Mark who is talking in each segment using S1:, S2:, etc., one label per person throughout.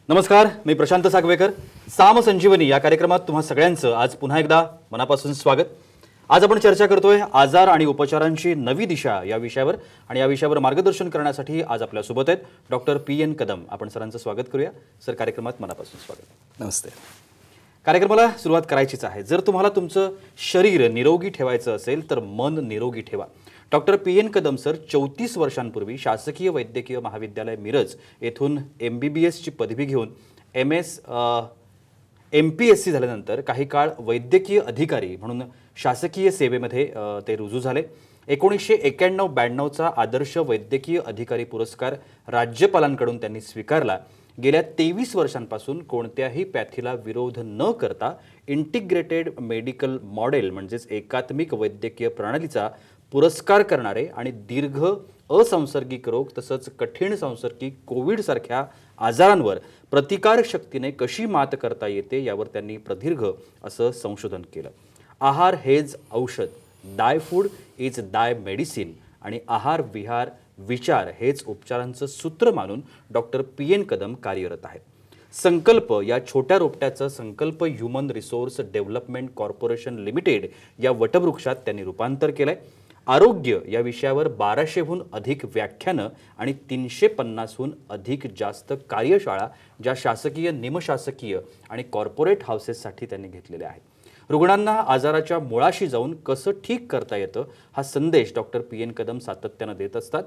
S1: नमस्कार, मी प्रशांत सागवेकर. साम संजीवनी या कार्यक्रमात तुम्हा सगळ्यांचं आज पुन्हा एकदा मनापासून स्वागत. आज आपण चर्चा करतोय आजार आणि उपचारांची नवी दिशा या विषयावर, आणि या विषयावर मार्गदर्शन करण्यासाठी आज आपल्या सोबत आहेत डॉक्टर PN कदम. आपण सरांचं स्वागत करूया. सर, कार्यक्रमात मनापासून स्वागत.
S2: नमस्ते.
S1: कार्यक्रमाला सुरुवात करायचीच आहे. जर तुम्हाला तुमचं शरीर निरोगी ठेवायचं असेल तर मन निरोगी ठेवा. डॉक्टर PN कदम सर 34 वर्षांपूर्वी शासकीय वैद्यकीय महाविद्यालय मिरज येथून MBBS ची पदवी घेऊन MPSC झाल्यानंतर काही काळ वैद्यकीय अधिकारी म्हणून शासकीय सेवेमध्ये ते रुजू झाले. 1991-92चा आदर्श वैद्यकीय अधिकारी पुरस्कार राज्यपालांकडून त्यांनी स्वीकारला. गेल्या 23 वर्षांपासून कोणत्याही पॅथीला विरोध न करता इंटिग्रेटेड मेडिकल मॉडेल म्हणजेच एकात्मिक वैद्यकीय प्रणालीचा पुरस्कार करणारे आणि दीर्घ असंसर्गिक रोग तसंच कठीण संसर्गिक कोविड सारख्या आजारांवर प्रतिकार शक्तीने कशी मात करता येते यावर त्यांनी प्रदीर्घ असं संशोधन केलं. आहार हेच औषध, डाय फूड इज डाय मेडिसिन आणि आहार विहार विचार हेच उपचारांचं सूत्र मानून डॉक्टर PN कदम कार्यरत आहेत. संकल्प या छोट्या रोपट्याचं संकल्प human resource development corporation limited या वटवृक्षात त्यांनी रूपांतर केलंय. आरोग्य या विषयावर 1200हून अधिक व्याख्यानं आणि 350हून अधिक जास्त कार्यशाळा ज्या शासकीय, निमशासकीय आणि कॉर्पोरेट हाऊसेससाठी त्यांनी घेतलेल्या आहेत. रुग्णांना आजाराच्या मुळाशी जाऊन कसं ठीक करता येतं हा संदेश डॉक्टर PN कदम सातत्यानं देत असतात.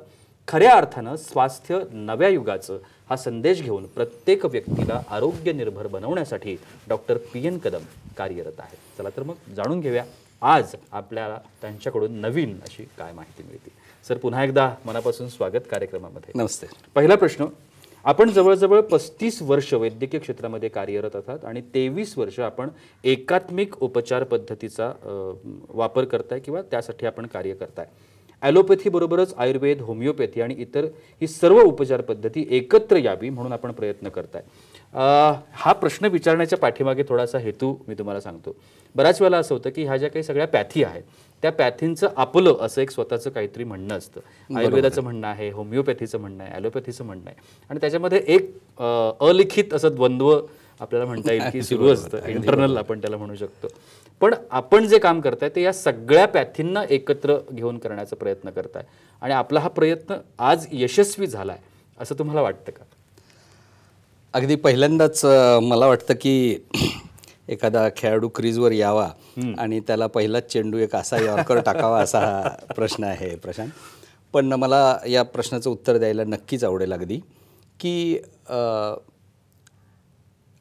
S1: खऱ्या अर्थानं स्वास्थ्य नव्या युगाचं हा संदेश घेऊन प्रत्येक व्यक्तीला आरोग्य निर्भर बनवण्यासाठी डॉक्टर PN कदम कार्यरत आहेत. चला तर मग जाणून घेऊया आज आपल्याला त्यांच्याकडून नवीन अशी काय माहिती मिळते. सर, पुन्हा एकदा मनापासून स्वागत कार्यक्रमामध्ये.
S2: नमस्ते.
S1: पहिला प्रश्न, आपण जवळजवळ 35 वर्ष वैद्यकीय क्षेत्रामध्ये कार्यरत आहात आणि 23 वर्ष आपण एकात्मिक उपचार पद्धतीचा वापर करताय किंवा त्यासाठी आपण कार्य करताय. ॲलोपॅथी बरोबरच आयुर्वेद, होमिओपॅथी आणि इतर ही सर्व उपचार पद्धती एकत्र यावी म्हणून आपण प्रयत्न करताय. हा प्रश्न विचारण्याच्या पाठीमागे थोडासा हेतू मी तुम्हाला सांगतो. बऱ्याच वेळेला असं होतं की ह्या ज्या काही सगळ्या पॅथी आहेत त्या पॅथींचं आपलं असं एक स्वतःचं काहीतरी म्हणणं असतं. आयुर्वेदाचं म्हणणं आहे, होमिओपॅथीचं म्हणणं आहे, ॲलोपॅथीचं म्हणणं आहे, आणि त्याच्यामध्ये एक अलिखित असं द्वंद्व आपल्याला म्हणता येईल की सुरू असतं. इंटरनल आपण त्याला म्हणू शकतो. पण आपण जे काम करताय ते या सगळ्या पॅथींना एकत्र घेऊन करण्याचा प्रयत्न करताय आणि आपला हा प्रयत्न आज यशस्वी झालाय असं तुम्हाला वाटतं का?
S2: अगदी पहिल्यांदाच मला वाटतं की एखादा खेळाडू क्रीजवर यावा आणि त्याला पहिलाच चेंडू एक असा यॉर्कर टाकावा असा हा प्रश्न आहे प्रशांत. पण मला या प्रश्नाचं उत्तर द्यायला नक्कीच आवडेल अगदी की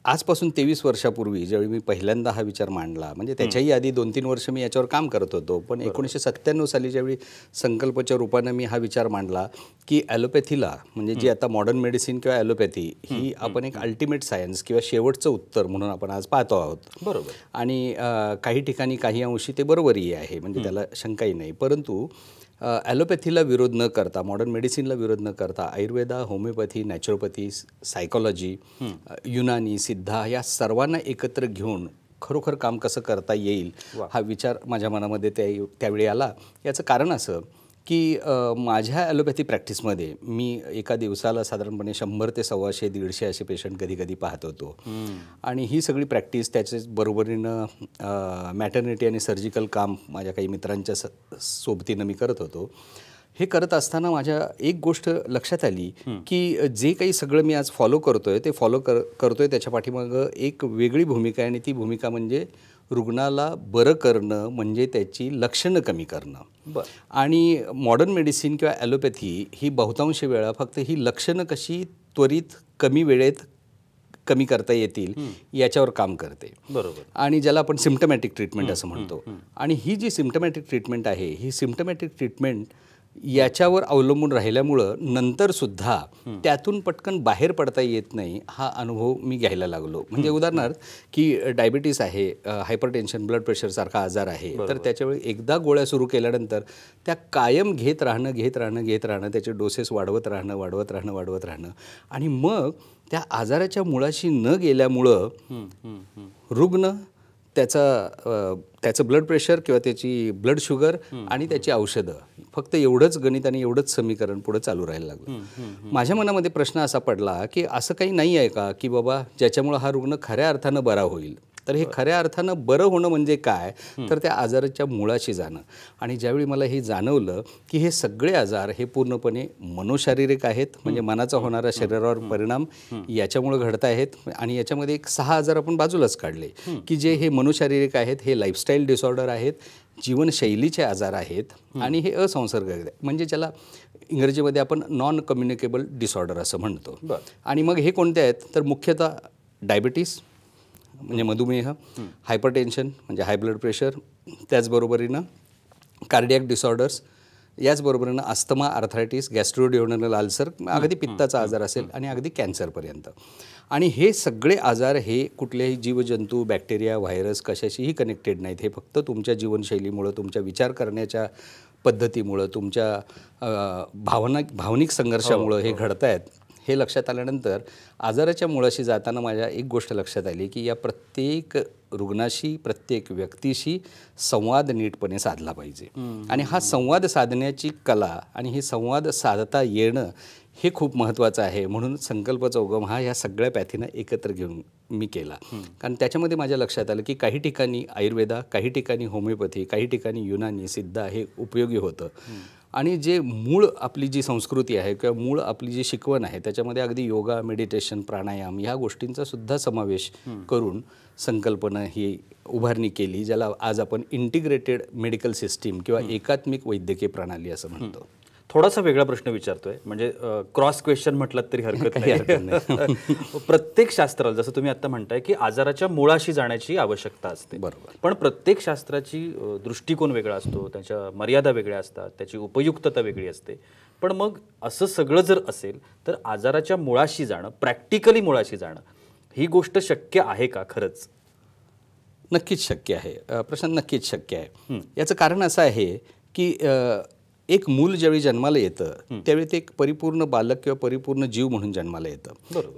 S2: आजपासून 23 वर्षापूर्वी ज्यावेळी मी पहिल्यांदा हा विचार मांडला, म्हणजे त्याच्याही आधी 2-3 वर्ष मी याच्यावर काम करत होतो, पण 1997 साली ज्यावेळी संकल्पच्या रूपानं मी हा विचार मांडला की ॲलोपॅथीला म्हणजे जी आता मॉडर्न मेडिसिन किंवा ॲलोपॅथी ही आपण एक अल्टिमेट सायन्स किंवा शेवटचं उत्तर म्हणून आपण आज पाहतो आहोत.
S1: बरोबर.
S2: आणि काही ठिकाणी काही अंशी ते बरोबरही आहे, म्हणजे त्याला शंकाही नाही. परंतु ॲलोपॅथीला विरोध न करता, मॉडर्न मेडिसिनला विरोध न करता Ayurveda, homeopathy, naturopathy, psychology, Unani, सिद्धा या सर्वांना एकत्र घेऊन खरोखर काम कसं करता येईल हा विचार माझ्या मनामध्ये त्यावेळी आला. याचं कारण असं की माझ्या ॲलोपॅथी प्रॅक्टिसमध्ये मी एका दिवसाला साधारणपणे 100 ते 125, 150 असे पेशंट कधी कधी पाहत होतो. आणि ही सगळी प्रॅक्टिस त्याच्याच बरोबरीनं मॅटर्निटी आणि सर्जिकल काम माझ्या काही मित्रांच्या सोबतीनं मी करत होतो. हे करत असताना माझ्या एक गोष्ट लक्षात आली की जे काही सगळं मी आज फॉलो करतोय ते करतोय त्याच्या पाठीमागं एक वेगळी भूमिका आहे, आणि ती भूमिका म्हणजे रुग्णाला बरं करणं, म्हणजे त्याची लक्षणं कमी करणं. आणि मॉडर्न मेडिसिन किंवा ॲलोपॅथी ही बहुतांश वेळा फक्त ही लक्षणं कशी त्वरित कमी वेळेत कमी करता येतील याच्यावर काम करते.
S1: बरोबर.
S2: आणि ज्याला आपण सिम्पटमॅटिक ट्रीटमेंट असं म्हणतो. आणि ही जी सिम्पटमॅटिक ट्रीटमेंट आहे, ही सिम्पटमॅटिक ट्रीटमेंट याच्यावर अवलंबून राहिल्यामुळं नंतरसुद्धा त्यातून पटकन बाहेर पडता येत नाही हा अनुभव मी घ्यायला लागलो. म्हणजे उदाहरणार्थ की डायबिटीस आहे, हायपरटेन्शन, ब्लड प्रेशरसारखा आजार आहे, तर त्याच्यावेळी एकदा गोळ्या सुरू केल्यानंतर त्या कायम घेत राहणं त्याचे डोसेस वाढवत राहणं आणि मग त्या आजाराच्या मुळाशी न गेल्यामुळं रुग्ण त्याचं ब्लड प्रेशर किंवा त्याची ब्लड शुगर आणि त्याची औषधं, फक्त एवढंच गणित आणि एवढंच समीकरण पुढे चालू राहायला लागलं. माझ्या मनामध्ये प्रश्न असा पडला की असं काही नाही आहे का की बाबा ज्याच्यामुळं हा रुग्ण खऱ्या अर्थानं बरा होईल. तर हे खऱ्या अर्थानं बरं होणं म्हणजे काय, तर त्या आजाराच्या मुळाशी जाणं. आणि ज्यावेळी मला हे जाणवलं की हे सगळे आजार हे पूर्णपणे मनोशारीरिक आहेत, म्हणजे मनाचा होणारा शरीरावर परिणाम याच्यामुळे घडत आहेत. आणि याच्यामध्ये एक 6 आजार आपण बाजूलाच काढले की जे हे मनोशारीरिक आहेत, हे लाईफस्टाईल डिसऑर्डर आहेत, जीवनशैलीचे आजार आहेत आणि हे असंसर्ग म्हणजे ज्याला इंग्रजीमध्ये आपण नॉन कम्युनिकेबल डिसऑर्डर असं म्हणतो. आणि मग हे कोणते आहेत, तर मुख्यतः डायबिटीस म्हणजे मधुमेह, हायपरटेन्शन म्हणजे हाय ब्लड प्रेशर, त्याचबरोबरीनं कार्डियक डिसऑर्डर्स, याचबरोबरीनं अस्थमा, आर्थरायटिस, गॅस्ट्रोड्युओडेनल अल्सर, अगदी पित्ताचा आजार असेल आणि अगदी कॅन्सरपर्यंत. आणि हे सगळे आजार हे कुठल्याही जीवजंतू, बॅक्टेरिया, व्हायरस कशाशीही कनेक्टेड नाहीत. हे फक्त तुमच्या जीवनशैलीमुळं, तुमच्या विचार करण्याच्या पद्धतीमुळं, तुमच्या भावनिक संघर्षामुळं हे घडत आहेत. हे लक्षात आल्यानंतर आजाराच्या मुळाशी जाताना माझ्या एक गोष्ट लक्षात आली की या प्रत्येक रुग्णाशी, प्रत्येक व्यक्तीशी संवाद नीटपणे साधला पाहिजे. आणि हा संवाद साधण्याची कला आणि हे संवाद साधता येणं हे खूप महत्त्वाचं आहे. म्हणून संकल्प चौगम हा ह्या सगळ्या पॅथीनं एकत्र घेऊन मी केला. कारण त्याच्यामध्ये माझ्या लक्षात आलं की काही ठिकाणी आयुर्वेदा, काही ठिकाणी होमिओपॅथी, काही ठिकाणी युनानी, सिद्धा हे उपयोगी होतं. आणि जे मूळ आपली जी संस्कृती आहे किंवा मूळ आपली जी शिकवण आहे त्याच्यामध्ये अगदी योगा, मेडिटेशन, प्राणायाम ह्या गोष्टींचा सुद्धा समावेश करून संकल्पना ही उभारणी केली, ज्याला आज आपण इंटिग्रेटेड मेडिकल सिस्टीम किंवा एकात्मिक वैद्यकीय प्रणाली असं म्हणतो.
S1: थोडासा वेगळा प्रश्न विचारतोय, म्हणजे क्रॉस क्वेश्चन म्हटलं तरी हरकत नाही. प्रत्येक शास्त्राला जसं तुम्ही आता म्हणताय की आजाराच्या मुळाशी जाण्याची आवश्यकता असते,
S2: बरोबर.
S1: पण प्रत्येक शास्त्राची दृष्टिकोन वेगळा असतो, त्याच्या मर्यादा वेगळ्या असतात, त्याची उपयुक्तता वेगळी असते. पण मग असं सगळं जर असेल तर आजाराच्या मुळाशी जाणं, प्रॅक्टिकली मुळाशी जाणं, ही गोष्ट शक्य आहे का खरंच?
S2: नक्कीच शक्य आहे प्रशांत, नक्कीच शक्य आहे. याचं कारण असं आहे की एक मूल ज्यावेळी जन्माला येतं त्यावेळी ते एक परिपूर्ण बालक किंवा परिपूर्ण जीव म्हणून जन्माला येतं.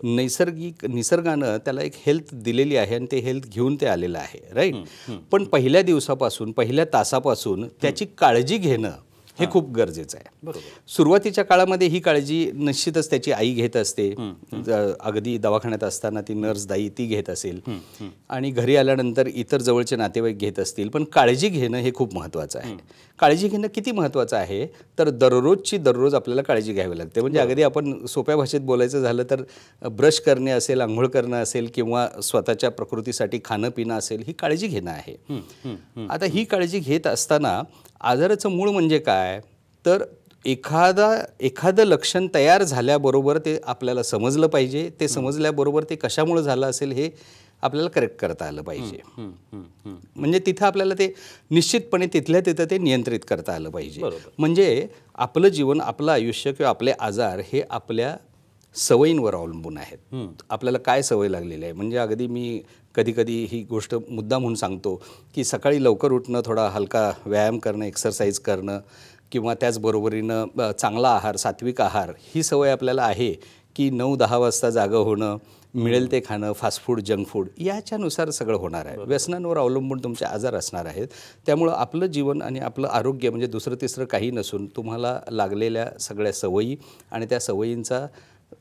S2: निसर्गानं त्याला एक हेल्थ दिलेली आहे आणि ते हेल्थ घेऊन ते आलेलं आहे, राईट. पण पहिल्या दिवसापासून, पहिल्या तासापासून त्याची काळजी घेणं हे खूप गरजेचं आहे.
S1: बरोबर.
S2: सुरुवातीच्या काळामध्ये ही काळजी निश्चितच त्याची आई घेत असते. अगदी दवाखान्यात असताना ती नर्स दाई ती घेत असेल आणि घरी आल्यानंतर इतर जवळचे नातेवाईक घेत असतील. पण काळजी घेणं हे खूप महत्त्वाचं आहे. काळजी घेणं किती महत्त्वाचं आहे, तर दररोज आपल्याला काळजी घ्यावी लागते. म्हणजे अगदी आपण सोप्या भाषेत बोलायचं झालं तर ब्रश करणे असेल, आंघोळ करणं असेल किंवा स्वतःच्या प्रकृतीसाठी खाणं पिणं असेल, ही काळजी घेणं आहे. आता ही काळजी घेत असताना आजाराचं मूळ म्हणजे काय, तर एखादं लक्षण तयार झाल्याबरोबर ते आपल्याला समजलं पाहिजे. ते समजल्याबरोबर ते कशामुळे झालं असेल हे आपल्याला करेक्ट करता आलं पाहिजे. म्हणजे तिथं आपल्याला ते निश्चितपणे तिथल्या तिथं ते नियंत्रित करता आलं पाहिजे. म्हणजे आपलं जीवन, आपलं आयुष्य किंवा आपले आजार हे आपल्या सवयींवर अवलंबून आहेत. आपल्याला काय सवय लागलेली आहे. म्हणजे अगदी मी कधी ही गोष्ट मुद्दा म्हणून सांगतो की सकाळी लवकर उठणं, थोडा हलका व्यायाम करणं, एक्सरसाइज करणं किंवा त्याचबरोबरीनं चांगला आहार, सात्विक आहार, ही सवय आपल्याला आहे की 9-10 वाजता जागं होणं, मिळेल ते खाणं, फास्ट फूड, जंक फूड याच्यानुसार सगळं होणार आहे. व्यसनांवर अवलंबून तुमचे आजार असणार आहेत. त्यामुळं आपलं जीवन आणि आपलं आरोग्य म्हणजे दुसरं तिसरं काही नसून तुम्हाला लागलेल्या सगळ्या सवयी आणि त्या सवयींचा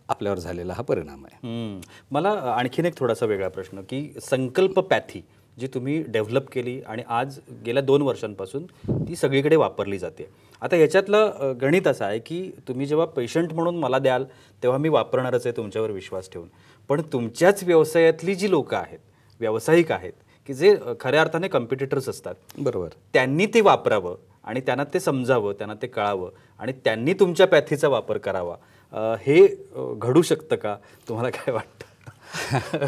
S2: आपल्यावर झालेला हा परिणाम आहे.
S1: मला आणखीन एक थोडासा वेगळा प्रश्न की संकल्प पॅथी जी तुम्ही डेव्हलप केली आणि आज गेल्या 2 वर्षांपासून ती सगळीकडे वापरली जाते. आता याच्यातलं गणित असं आहे की तुम्ही जेव्हा पेशंट म्हणून मला द्याल तेव्हा मी वापरणारच आहे तुमच्यावर विश्वास ठेवून. पण तुमच्याच व्यवसायातली जी लोकं आहेत, व्यावसायिक आहेत की जे खऱ्या अर्थाने कॉम्पिटिटर्स असतात,
S2: बरोबर,
S1: त्यांनी ते वापरावं आणि त्यांना ते समजावं, त्यांना ते कळावं आणि त्यांनी तुमच्या पॅथीचा वापर करावा. हे घडू शकतं का? तुम्हाला काय वाटतं?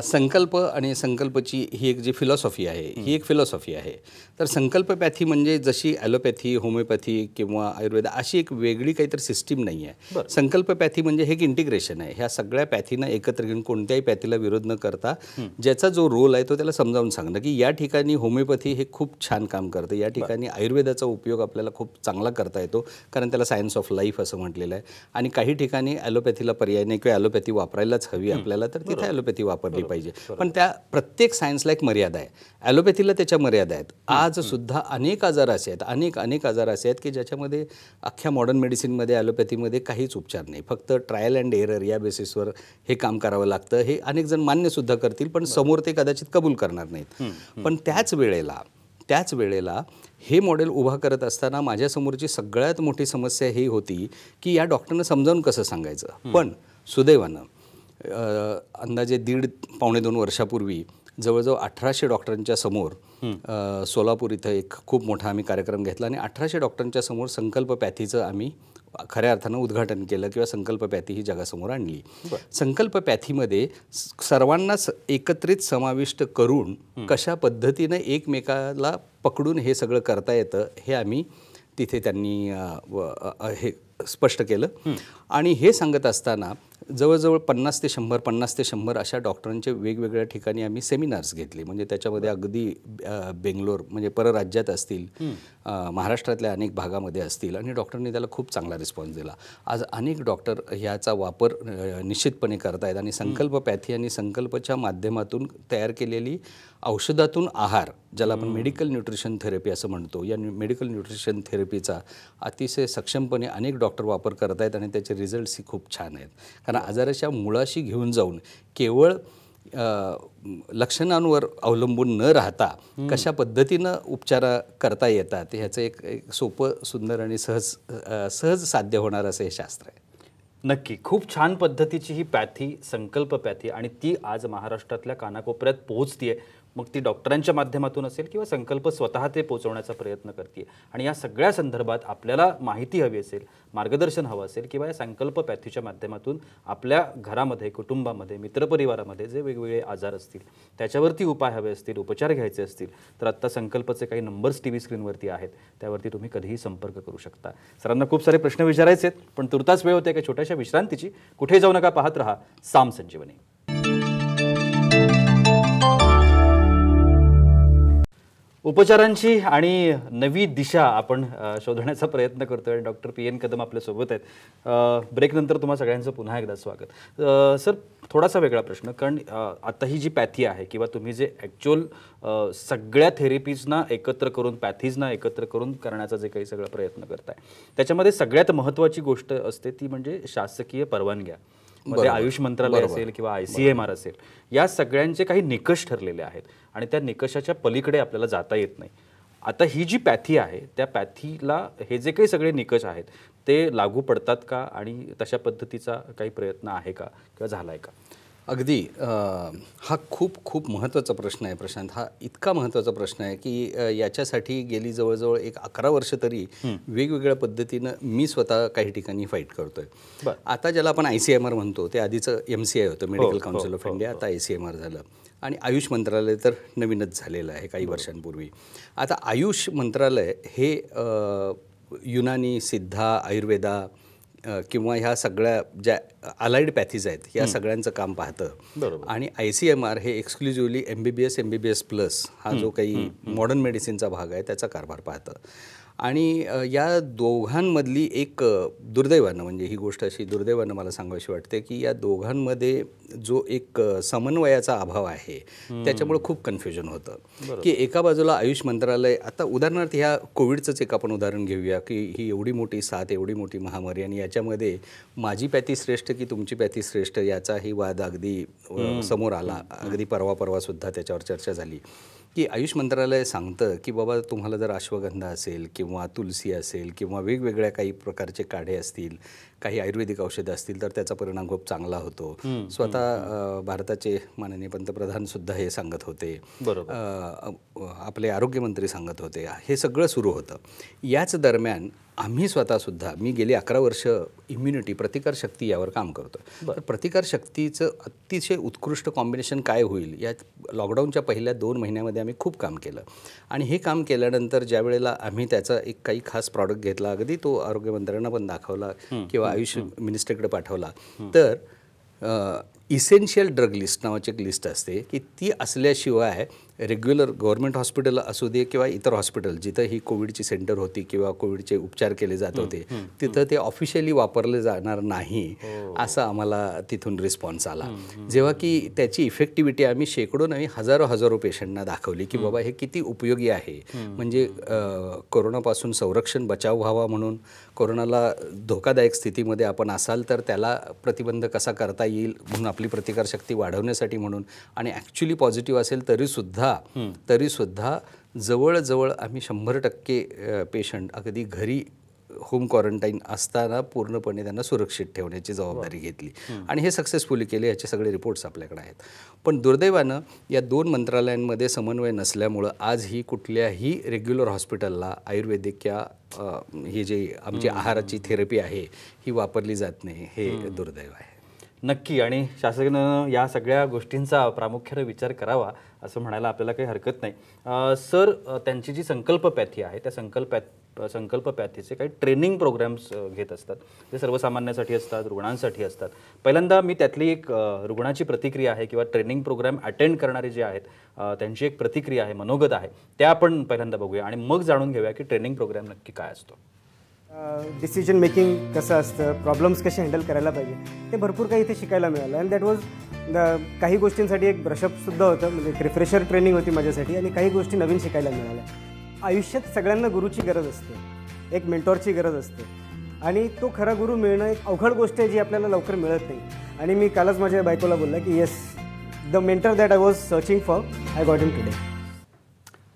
S2: संकल्प आणि संकल्पची ही एक जी फिलॉसॉफी आहे, ही एक फिलॉसॉफी आहे. तर संकल्पपॅथी म्हणजे जशी ॲलोपॅथी, होमिओपॅथी किंवा आयुर्वेद अशी एक वेगळी काहीतरी सिस्टीम नाही आहे. संकल्पपॅथी म्हणजे हे एक इंटिग्रेशन आहे. ह्या सगळ्या पॅथीनं एकत्र घेऊन कोणत्याही पॅथीला विरोध न करता ज्याचा जो रोल आहे तो त्याला समजावून सांगणं की या ठिकाणी होमिओपॅथी हे खूप छान काम करतं, या ठिकाणी आयुर्वेदाचा उपयोग आपल्याला खूप चांगला करता येतो कारण त्याला सायन्स ऑफ लाईफ असं म्हटलेलं आहे. आणि काही ठिकाणी ॲलोपॅथीला पर्याय नाही किंवा ॲलोपॅथी वापरायलाच हवी आपल्याला, तर तिथे ॲलोपॅथी वापर वापरली पाहिजे. पण त्या प्रत्येक सायन्सला एक मर्यादा आहे. ॲलोपॅथीला त्याच्या मर्यादा आहेत. आज सुद्धा अनेक आजार असे आहेत, अनेक आजार असे आहेत की ज्याच्यामध्ये अख्ख्या मॉडर्न मेडिसिनमध्ये ॲलोपॅथीमध्ये काहीच उपचार नाही. फक्त ट्रायल अँड एरर या बेसिसवर हे काम करावं लागतं. हे अनेक जण मान्यसुद्धा करतील, पण समोर ते कदाचित कबूल करणार नाहीत. पण त्याच वेळेला हे मॉडेल उभा करत असताना माझ्यासमोरची सगळ्यात मोठी समस्या ही होती की या डॉक्टरनं समजावून कसं सांगायचं. पण सुदैवानं अंदाजे 1.5-2 वर्षापूर्वी जवळजवळ 1800 डॉक्टरांच्या समोर सोलापूर इथं एक खूप मोठा आम्ही कार्यक्रम घेतला आणि 1800 डॉक्टरांच्या समोर संकल्पपॅथीचं आम्ही खऱ्या अर्थानं उद्घाटन केलं किंवा संकल्पपॅथी ही जगासमोर आणली. संकल्पपॅथीमध्ये सर्वांना एकत्रित समाविष्ट करून कशा पद्धतीनं एकमेकाला पकडून हे सगळं करता येतं हे आम्ही तिथे त्यांनी हे स्पष्ट केलं. आणि हे सांगत असताना जवळजवळ 50 ते 100 अशा डॉक्टरांचे वेगवेगळ्या ठिकाणी आम्ही सेमिनार्स घेतले. म्हणजे त्याच्यामध्ये अगदी बेंगलोर म्हणजे परराज्यात असतील, महाराष्ट्रातल्या अनेक भागामध्ये असतील आणि डॉक्टरांनी त्याला खूप चांगला रिस्पॉन्स दिला. आज अनेक डॉक्टर ह्याचा वापर निश्चितपणे करतायत आणि संकल्पपॅथी आणि संकल्पच्या माध्यमातून तयार केलेली औषधातून आहार, ज्याला आपण मेडिकल न्यूट्रिशन थेरपी असं म्हणतो, या मेडिकल न्यूट्रिशन थेरपीचा अतिशय सक्षमपणे अनेक डॉक्टर वापर करत आहेत आणि त्याचे रिझल्ट्सही खूप छान आहेत. कारण आजाराच्या मुळाशी घेऊन जाऊन केवळ लक्षणांवर अवलंबून न राहता कशा पद्धतीनं उपचार करता येतात ह्याचं एक सोपं, सुंदर आणि सहज साध्य होणार असं हे शास्त्र आहे.
S1: नक्की. खूप छान पद्धतीची ही पॅथी, संकल्पपॅथी, आणि ती आज महाराष्ट्रातल्या कानाकोपऱ्यात पोहोचतीये. मग ती डॉक्टरांच्या माध्यमातून असेल किंवा संकल्प स्वतः ते पोहोचवण्याचा प्रयत्न करते. आणि या सगळ्या संदर्भात आपल्याला माहिती हवी असेल, मार्गदर्शन हवं असेल किंवा या संकल्पपॅथीच्या माध्यमातून आपल्या घरामध्ये, कुटुंबामध्ये, मित्रपरिवारामध्ये जे वेगवेगळे आजार असतील त्याच्यावरती उपाय हवे असतील, उपचार घ्यायचे असतील, तर आत्ता संकल्पचे काही नंबर्स TV स्क्रीनवरती आहेत, त्यावरती तुम्ही कधीही संपर्क करू शकता. सरांना खूप सारे प्रश्न विचारायचे आहेत, पण तुर्तास वेळ होते एका छोट्याशा विश्रांतीची. कुठे जाऊ नका, पाहत रहा साम संजीवनी. उपचारांची आणि नवी दिशा आपण शोधण्याचा प्रयत्न करतोय. डॉक्टर PN कदम आपल्यासोबत आहेत. ब्रेकनंतर तुम्हा सगळ्यांचं पुन्हा एकदा स्वागत. सर, थोडासा वेगळा प्रश्न, कारण आता ही जी पॅथी आहे किंवा तुम्ही जे ॲक्च्युअल सगळ्या थेरपीजना एकत्र करून, पॅथीजना एकत्र करून करण्याचा जे काही सगळा प्रयत्न करताय, त्याच्यामध्ये सगळ्यात महत्त्वाची गोष्ट असते ती म्हणजे शासकीय परवानग्या. मध्ये आयुष मंत्रालय असेल किंवा ICMR असेल, या सगळ्यांचे काही निकष ठरलेले आहेत आणि त्या निकषाच्या पलीकडे आपल्याला जाता येत नाही. आता ही जी पॅथी आहे त्या पॅथीला हे जे काही सगळे निकष आहेत ते लागू पडतात का, आणि तशा पद्धतीचा काही प्रयत्न आहे का किंवा झाला आहे का?
S2: अगदी हा खूप महत्त्वाचा प्रश्न आहे प्रशांत. हा इतका महत्त्वाचा प्रश्न आहे की याच्यासाठी गेली जवळजवळ 11 वर्ष तरी वेगवेगळ्या पद्धतीनं मी स्वतः काही ठिकाणी फाईट करतोय. आता ज्याला आपण ICMR म्हणतो ते आधीचं MCI होतं, मेडिकल काउन्सिल ऑफ इंडिया, आता ICMR झालं. आणि आयुष मंत्रालय तर नवीनच झालेलं आहे काही वर्षांपूर्वी. आता आयुष मंत्रालय हे युनानी, सिद्धा, आयुर्वेदा किंवा ह्या सगळ्या ज्या अलाइड पॅथीज आहेत या सगळ्यांचं काम पाहतं. आणि ICMR हे एक्सक्लुझिव्हली MBBS+, हा जो काही मॉडर्न मेडिसिनचा भाग आहे त्याचा कारभार पाहतं. आणि या दोघांमधली एक दुर्दैवानं, म्हणजे ही गोष्ट अशी दुर्दैवानं मला सांगावीशी वाटते की या दोघांमध्ये जो एक समन्वयाचा अभाव आहे त्याच्यामुळे खूप कन्फ्युजन होतं. की एका बाजूला आयुष मंत्रालय, आता उदाहरणार्थ ह्या कोविडचंच एक आपण उदाहरण घेऊया की ही एवढी मोठी साथ, एवढी मोठी महामारी, आणि याच्यामध्ये माझी पॅथी श्रेष्ठ की तुमची पॅथी श्रेष्ठ याचाही वाद अगदी समोर आला. अगदी परवासुद्धा त्याच्यावर चर्चा झाली की आयुष मंत्रालय सांगतं की बाबा तुम्हाला जर अश्वगंधा असेल किंवा तुलसी असेल किंवा वेगवेगळ्या काही प्रकारचे काढे असतील, काही आयुर्वेदिक औषधं असतील तर त्याचा परिणाम खूप चांगला होतो. स्वतः भारताचे माननीय पंतप्रधानसुद्धा हे सांगत होते, आपले आरोग्यमंत्री सांगत होते. हे सगळं सुरू होतं. याच दरम्यान आम्ही स्वतःसुद्धा, मी गेली 11 वर्ष इम्युनिटी, प्रतिकारशक्ती यावर काम करतो. तर प्रतिकारशक्तीचं अतिशय उत्कृष्ट कॉम्बिनेशन काय होईल या लॉकडाऊनच्या पहिल्या 2 महिन्यामध्ये आम्ही खूप काम केलं. आणि हे काम केल्यानंतर ज्या वेळेला आम्ही त्याचा एक काही खास प्रॉडक्ट घेतला, अगदी तो आरोग्यमंत्र्यांना पण दाखवला किंवा आयुष मिनिस्टरकडे पाठवला, तर इसेन्शियल ड्रग लिस्ट नावाची एक लिस्ट असते की ती असल्याशिवाय रेग्युलर गव्हर्नमेंट हॉस्पिटल असू दे किंवा इतर हॉस्पिटल जिथं ही कोविडची सेंटर होती किंवा कोविडचे उपचार केले जात होते तिथं ते ऑफिशियली वापरले जाणार नाही असं आम्हाला तिथून रिस्पॉन्स आला. जेव्हा की त्याची इफेक्टिव्हिटी आम्ही शेकडो नाही हजारो पेशंटना दाखवली की बाबा हे किती उपयोगी आहे. म्हणजे कोरोनापासून संरक्षण बचाव व्हावा म्हणून, कोरोनाला धोकादायक स्थितीमध्ये आपण असाल तर त्याला प्रतिबंध कसा करता येईल म्हणून, आपली प्रतिकारशक्ती वाढवण्यासाठी म्हणून, आणि ॲक्च्युली पॉझिटिव्ह असेल तरीसुद्धा जवळजवळ आम्ही 100% पेशंट अगदी घरी होम क्वारंटाईन असताना पूर्णपणे त्यांना सुरक्षित ठेवण्याची जबाबदारी घेतली आणि हे सक्सेसफुली केले. याचे सगळे रिपोर्ट्स आपल्याकडे आहेत. पण दुर्दैवानं या 2 मंत्रालयांमध्ये समन्वय नसल्यामुळं आजही कुठल्याही रेग्युलर हॉस्पिटलला आयुर्वेदिक या हे जे आमची आहाराची थेरपी आहे ही वापरली जात नाही. हे दुर्दैव आहे.
S1: नक्की. आणि शासनानं या सगळ्या गोष्टींचा प्रामुख्याने विचार करावा असं म्हणायला आपल्याला काही हरकत नाही. सर, त्यांची जी संकल्पपॅथी आहे त्या संकल्पपॅथीचे काही ट्रेनिंग प्रोग्राम्स घेत असतात, जे सर्वसामान्यांसाठी असतात, रुग्णांसाठी असतात. पहिल्यांदा मी त्यातली एक रुग्णाची प्रतिक्रिया आहे किंवा ट्रेनिंग प्रोग्राम अटेंड करणारे जे आहेत त्यांची एक प्रतिक्रिया आहे, मनोगत आहे, त्या आपण पहिल्यांदा बघूया आणि मग जाणून घेऊया की ट्रेनिंग प्रोग्राम नक्की काय असतो.
S3: डिसिजन मेकिंग कसं असतं, प्रॉब्लेम्स कसे हँडल करायला पाहिजे, ते भरपूर काही इथे शिकायला मिळालं. अँड दॅट वॉज काही गोष्टींसाठी एक ब्रशअपसुद्धा होतं, म्हणजे एक रिफ्रेशर ट्रेनिंग होती माझ्यासाठी आणि काही गोष्टी नवीन शिकायला मिळाल्या. आयुष्यात सगळ्यांना गुरुची गरज असते, एक मेंटॉरची गरज असते आणि तो खरा गुरु मिळणं एक अवघड गोष्ट आहे जी आपल्याला लवकर मिळत नाही. आणि मी कालच माझ्या बायकोला बोलला की yes, the mentor that I was searching for, I got him today.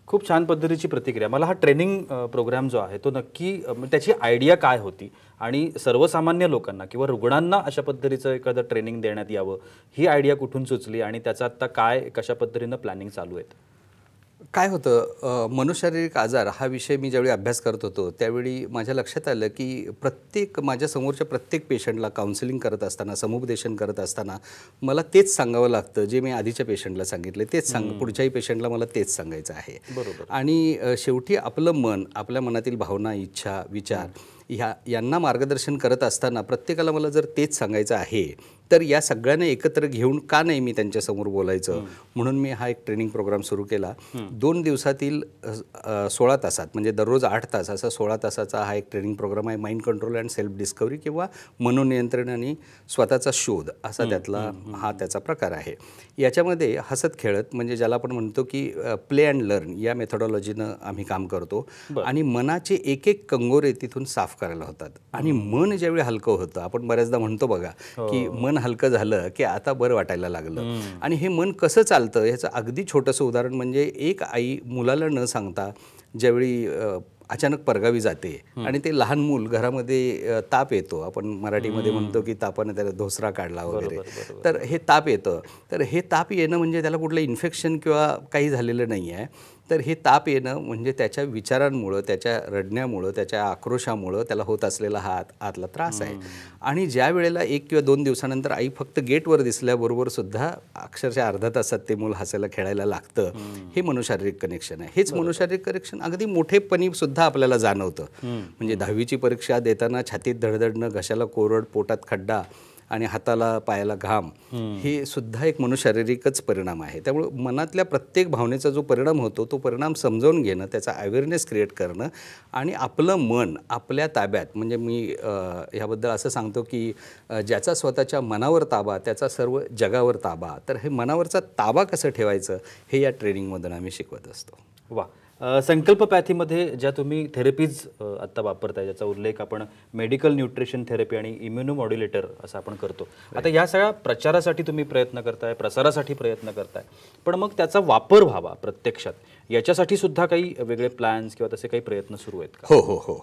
S1: खूप छान पद्धतीची प्रतिक्रिया. मला हा ट्रेनिंग प्रोग्राम जो आहे तो नक्की त्याची आयडिया काय होती आणि सर्वसामान्य लोकांना किंवा रुग्णांना अशा पद्धतीचं एखादं ट्रेनिंग देण्यात यावं ही आयडिया कुठून सुचली आणि त्याचा आता काय कशा पद्धतीनं प्लॅनिंग चालू आहेत?
S2: काय होतं, मनोशारीरिक आजार हा विषय मी ज्यावेळी अभ्यास करत होतो त्यावेळी माझ्या लक्षात आलं की माझ्या समोरच्या प्रत्येक पेशंटला काउन्सिलिंग करत असताना, समुपदेशन करत असताना मला तेच सांगावं लागतं जे मी आधीच्या पेशंटला सांगितलं, तेच पुढच्याही पेशंटला मला तेच सांगायचं आहे.
S1: बरोबर.
S2: आणि शेवटी आपलं मन, आपल्या मनातील भावना, इच्छा, विचार यांना मार्गदर्शन करत असताना प्रत्येकाला मला जर तेच सांगायचं आहे तर या सगळ्यांना एकत्र घेऊन का नाही मी त्यांच्यासमोर बोलायचं, म्हणून मी हा एक ट्रेनिंग प्रोग्राम सुरू केला. 2 दिवसातील 16 तासात, म्हणजे दररोज 8 तास असा 16 तासाचा हा एक ट्रेनिंग प्रोग्राम आहे. Mind control and self discovery किंवा मनोनियंत्रण आणि स्वतःचा शोध असा त्याचा प्रकार आहे. याच्यामध्ये हसत खेळत, म्हणजे ज्याला आपण म्हणतो की प्ले अँड लर्न या मेथोडॉलॉजीनं आम्ही काम करतो आणि मनाचे एक कंगोरे तिथून साफ करायला होतात. आणि मन ज्यावेळी हलकं होतं, आपण बऱ्याचदा म्हणतो बघा की मन हलकं झालं की आता बरं वाटायला लागलं. आणि हे मन कसं चालतं ह्याचं अगदी छोटंसं उदाहरण म्हणजे एक आई मुलाला न सांगता ज्यावेळी अचानक परगावी जाते आणि ते लहान मूल घरामध्ये ताप येतो, आपण मराठीमध्ये म्हणतो की तापाने त्याला धोसरा काढला वगैरे, तर हे ताप येतं. तर हे ताप येणं म्हणजे त्याला कुठलं इन्फेक्शन किंवा काही झालेलं नाही आहे, तर हे ताप येणं म्हणजे त्याच्या विचारांमुळं, त्याच्या रडण्यामुळं, त्याच्या आक्रोशामुळं त्याला होत असलेला हा आतला त्रास आहे. आणि ज्या वेळेला 1 किंवा 2 दिवसानंतर आई फक्त गेटवर दिसल्याबरोबर सुद्धा अक्षरशः अर्धा तासात ते मूल हसायला खेळायला लागतं, हे मनोशारीरिक कनेक्शन आहे. हेच मनोशारीरिक कनेक्शन अगदी मोठेपणी सुद्धा आपल्याला जाणवतं. म्हणजे 10वीची परीक्षा देताना छातीत धडधडणं, घशाला कोरड, पोटात खड्डा आणि हाताला पायाला घाम, हे सुद्धा एक मनोशारीरिकच परिणाम आहे. त्यामुळे मनातल्या प्रत्येक भावनेचा जो परिणाम होतो तो परिणाम समजावून घेणं, त्याचा अवेअरनेस क्रिएट करणं आणि आपलं मन आपल्या ताब्यात, म्हणजे मी ह्याबद्दल असं सांगतो की ज्याचा स्वतःच्या मनावर ताबा त्याचा सर्व जगावर ताबा. तर हे मनावरचा ताबा कसं ठेवायचं हे या ट्रेनिंगमधून आम्ही शिकवत असतो.
S1: वा. संकल्पपॅथीमध्ये ज्या तुम्ही थेरपीज आत्ता वापरताय, ज्याचा उल्लेख आपण मेडिकल न्यूट्रिशन थेरपी आणि इम्युनोमॉड्युलेटर असं आपण करतो. आता या सगळ्या प्रचारासाठी तुम्ही प्रयत्न करताय, प्रसारासाठी प्रयत्न करताय, पण मग त्याचा वापर व्हावा प्रत्यक्षात याच्यासाठी सुद्धा काही वेगळे प्लॅन्स किंवा तसे काही प्रयत्न सुरू आहेत का?
S2: हो.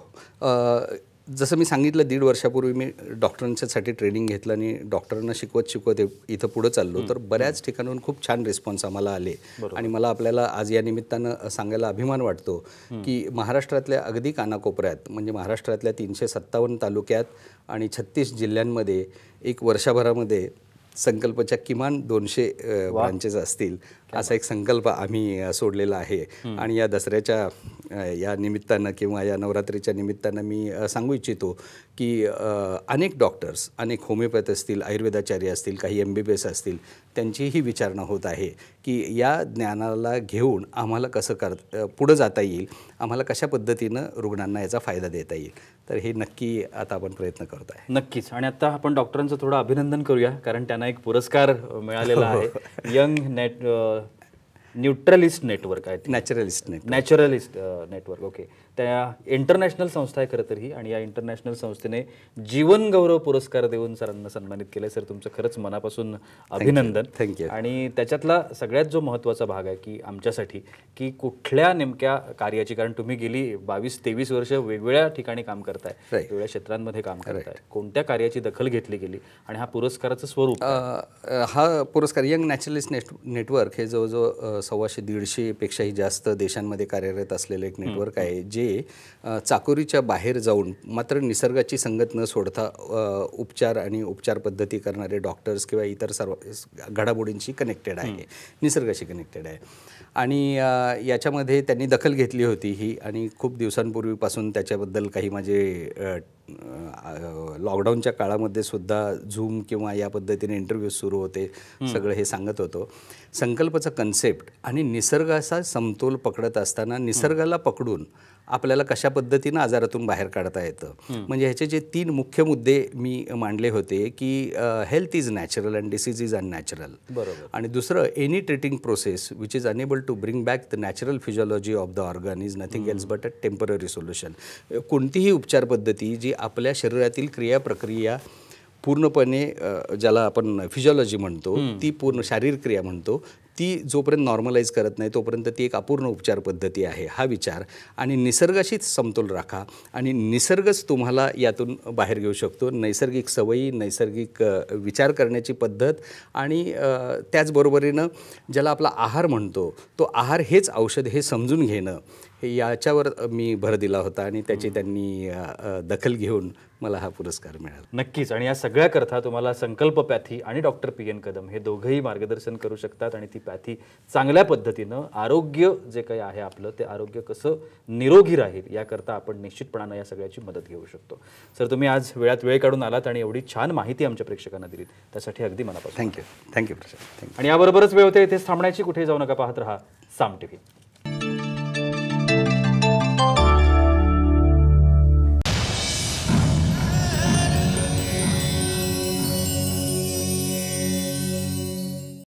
S2: जसं मी सांगितलं 1.5 वर्षापूर्वी मी डॉक्टरांच्यासाठी ट्रेनिंग घेतलं आणि डॉक्टरांना शिकवत इथं पुढं चाललो, तर बऱ्याच ठिकाणाहून खूप छान रिस्पॉन्स आम्हाला आले. आणि मला आपल्याला आज या निमित्तानं सांगायला अभिमान वाटतो की महाराष्ट्रातल्या अगदी कानाकोपऱ्यात, म्हणजे महाराष्ट्रातल्या 357 तालुक्यात आणि 36 जिल्ह्यांमध्ये 1 वर्षभरामध्ये संकल्पच्या किमान 200 ब्रांचेस असतील असा एक संकल्प आम्ही सोडलेला आहे. आणि या दसऱ्याच्या या निमित्तानं किंवा या नवरात्रीच्या निमित्तानं मी सांगू इच्छितो की अनेक डॉक्टर्स, अनेक होमिओपॅथ असतील, आयुर्वेदाचार्य असतील, काही MBBS असतील, त्यांचीही विचारणा होत आहे की या ज्ञानाला घेऊन आम्हाला कसं पुढं जाता येईल, आम्हाला कशा पद्धतीनं रुग्णांना याचा फायदा देता येईल. तर हे नक्की आता आपण प्रयत्न करत आहे.
S1: नक्कीच. आणि आता आपण डॉक्टरांचं थोडं अभिनंदन करूया, कारण त्यांना एक पुरस्कार मिळालेला आहे. यंग न्यूट्रलिस्ट नेटवर्क आहे,
S2: नॅचरलिस्ट
S1: नेटवर्क. ओके. त्या इंटरनॅशनल संस्था आहे खरं तर ही, आणि या इंटरनॅशनल संस्थेने जीवन गौरव पुरस्कार देऊन सरांना सन्मानित केलं. सर, तुमचं खरंच मनापासून अभिनंदन.
S2: थँक्यू.
S1: आणि त्याच्यातला सगळ्यात जो महत्त्वाचा भाग आहे की आमच्यासाठी की कुठल्या नेमक्या कार्याची, कारण तुम्ही गेली 22-23 वर्ष वेगवेगळ्या ठिकाणी काम करताय, वेगवेगळ्या क्षेत्रांमध्ये काम करताय, कोणत्या कार्याची दखल घेतली गेली आणि हा पुरस्काराचं स्वरूप?
S2: हा पुरस्कार यंग नॅचरलिस्ट नेटवर्क हे जवळजवळ 150-150 पेक्षाही जास्त देशांमध्ये कार्यरत असलेलं एक नेटवर्क आहे, जे चाकोरीच्या बाहेर जाऊन मात्र निसर्गाची संगत न सोडता उपचार आणि उपचार पद्धती करणारे डॉक्टर्स किंवा इतर सर्व घडामोडींशी कनेक्टेड आहे, निसर्गाशी कनेक्टेड आहे. आणि याच्यामध्ये त्यांनी दखल घेतली होती ही, आणि खूप दिवसांपूर्वीपासून त्याच्याबद्दल काही माझे लॉकडाऊनच्या काळामध्ये सुद्धा झूम किंवा या पद्धतीने इंटरव्ह्यूज सुरू होते, सगळं हे सांगत होतो. संकल्पाचा कन्सेप्ट आणि निसर्गाचा समतोल पकडत असताना निसर्गाला पकडून आपल्याला कशा पद्धतीनं आजारातून बाहेर काढता येतं, म्हणजे ह्याचे जे 3 मुख्य मुद्दे मी मांडले होते की health is natural and disease is unnatural.
S1: बरोबर.
S2: आणि दुसरं, any treating process which is enable to bring back the natural physiology of the organ is nothing else but a temporary solution. कोणतीही उपचार पद्धती जी आपल्या शरीरातील क्रियाप्रक्रिया पूर्णपणे, ज्याला आपण फिजिओलॉजी म्हणतो, ती पूर्ण शारीरिक क्रिया म्हणतो, ती जोपर्यंत नॉर्मलाइज करत नाही तोपर्यंत ती एक अपूर्ण उपचार पद्धती आहे, हा विचार. आणि निसर्गाशीच समतोल राखा आणि निसर्गच तुम्हाला यातून बाहेर घेऊ शकतो. नैसर्गिक सवयी, नैसर्गिक विचार करण्याची पद्धत, आणि त्याचबरोबरीनं ज्याला आपला आहार म्हणतो, तो आहार हेच औषध हे समजून घेणं, हे याच्यावर मी भर दिला होता. आणि त्याची त्यांनी दखल घेऊन मला हा पुरस्कार मिळाला.
S1: नक्कीच. आणि या सगळ्याकरता तुम्हाला संकल्प पॅथी आणि डॉक्टर PN कदम हे दोघंही मार्गदर्शन करू शकतात, आणि ती पॅथी चांगल्या पद्धतीनं आरोग्य जे काही आहे आपलं, ते आरोग्य कसं निरोगी राहील याकरता आपण निश्चितपणानं या सगळ्याची मदत घेऊ शकतो. सर, तुम्ही आज वेळात वेळ काढून आलात आणि एवढी छान माहिती आमच्या प्रेक्षकांना दिलीत, त्यासाठी अगदी मनापासून
S2: थँक्यू प्रशांत.
S1: आणि याबरोबरच वेळ होते इथेच थांबण्याची. कुठे जाऊ नका, पाहत रहा साम TV.